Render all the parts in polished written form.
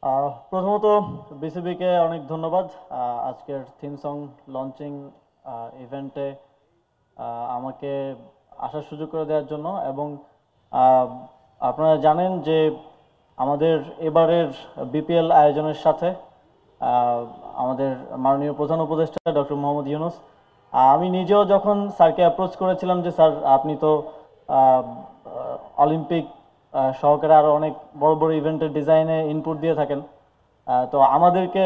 প্রথমত বিসিবিকে অনেক ধন্যবাদ আজকের থিম সং লঞ্চিং ইভেন্টে আমাকে আসার সুযোগ করে দেওয়ার জন্য। এবং আহ, আপনারা জানেন যে আমাদের এবারের বিপিএল আয়োজনের সাথে আহ, আমাদের মাননীয় প্রধান উপদেষ্টা ডক্টর মোহাম্মদ ইউনূস, আমি নিজেও যখন স্যারকে অ্যাপ্রোচ করেছিলাম যে স্যার আপনি তো আহ, অলিম্পিক সহকারে আরও অনেক বড় বড় ইভেন্টের ডিজাইনে ইনপুট দিয়ে থাকেন, তো আমাদেরকে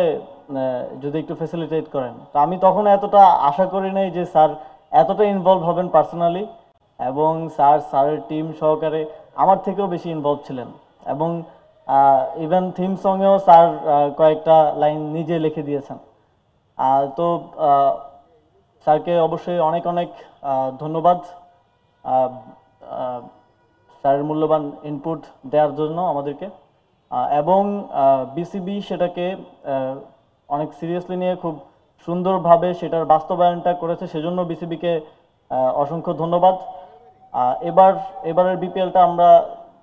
যদি একটু ফেসিলিটেট করেন। তো আমি তখন এতটা আশা করি নাই যে স্যার এতটা ইনভলভ হবেন পার্সোনালি, এবং স্যারের টিম সহকারে আমার থেকেও বেশি ইনভলভ ছিলেন। এবং ইভেন থিম সঙ্গেও স্যার কয়েকটা লাইন নিজে লিখে দিয়েছেন। তো স্যারকে অবশ্যই অনেক অনেক ধন্যবাদ আহ, আহ, স্যারের মূল্যবান ইনপুট দেওয়ার জন্য আমাদেরকে। এবং বিসিবি সেটাকে অনেক সিরিয়াসলি নিয়ে খুব সুন্দরভাবে সেটার বাস্তবায়নটা করেছে, সেজন্য বিসিবিকে অসংখ্য ধন্যবাদ। এবারের বিপিএলটা আমরা,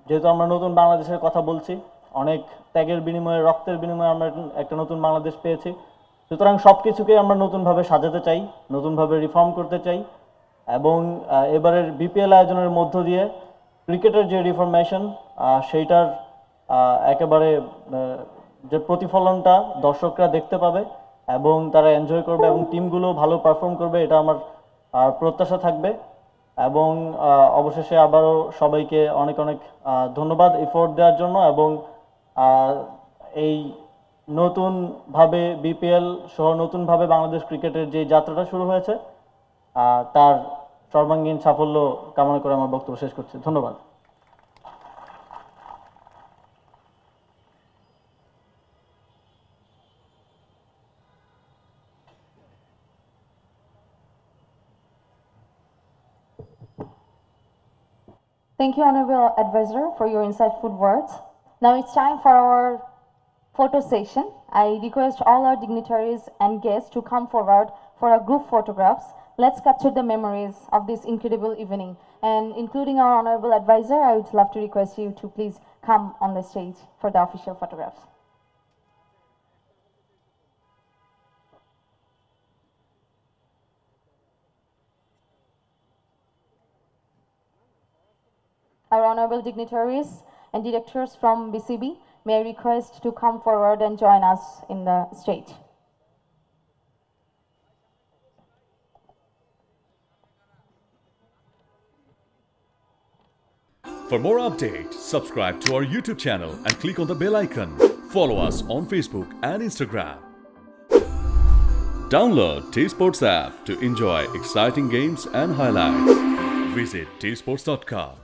যেহেতু আমরা নতুন বাংলাদেশের কথা বলছি, অনেক ত্যাগের বিনিময়ে রক্তের বিনিময়ে আমরা একটা নতুন বাংলাদেশ পেয়েছি। সুতরাং সব কিছুকে আমরা নতুনভাবে সাজাতে চাই, নতুনভাবে রিফর্ম করতে চাই। এবং এবারের বিপিএল আয়োজনের মধ্য দিয়ে ক্রিকেটের যে রিফরমেশন সেইটার একেবারে যে প্রতিফলনটা দর্শকরা দেখতে পাবে এবং তারা এনজয় করবে এবং টিমগুলো ভালো পারফর্ম করবে, এটা আমার প্রত্যাশা থাকবে। এবং অবশেষে আবারও সবাইকে অনেক অনেক ধন্যবাদ এফোর্ট দেওয়ার জন্য। এবং এই নতুনভাবে বিপিএল সহ নতুনভাবে বাংলাদেশ ক্রিকেটের যে যাত্রাটা শুরু হয়েছে তার সর্বাঙ্গীন সাফল্য কামনা করে আমার বক্তব্য শেষ করছি। ধন্যবাদ। Thank you, Honorable Advisor, for your insightful words. Now it's time for our photo session. I request all our dignitaries and guests to come forward for our group photographs. Let's capture the memories of this incredible evening. And including our Honorable Advisor, I would love to request you to please come on the stage for the official photographs. Our honorable dignitaries and directors from BCB, may I request to come forward and join us in the stage. For more updates, subscribe to our YouTube channel and click on the bell icon. Follow us on Facebook and Instagram. Download T-Sports app to enjoy exciting games and highlights. Visit tsports.com.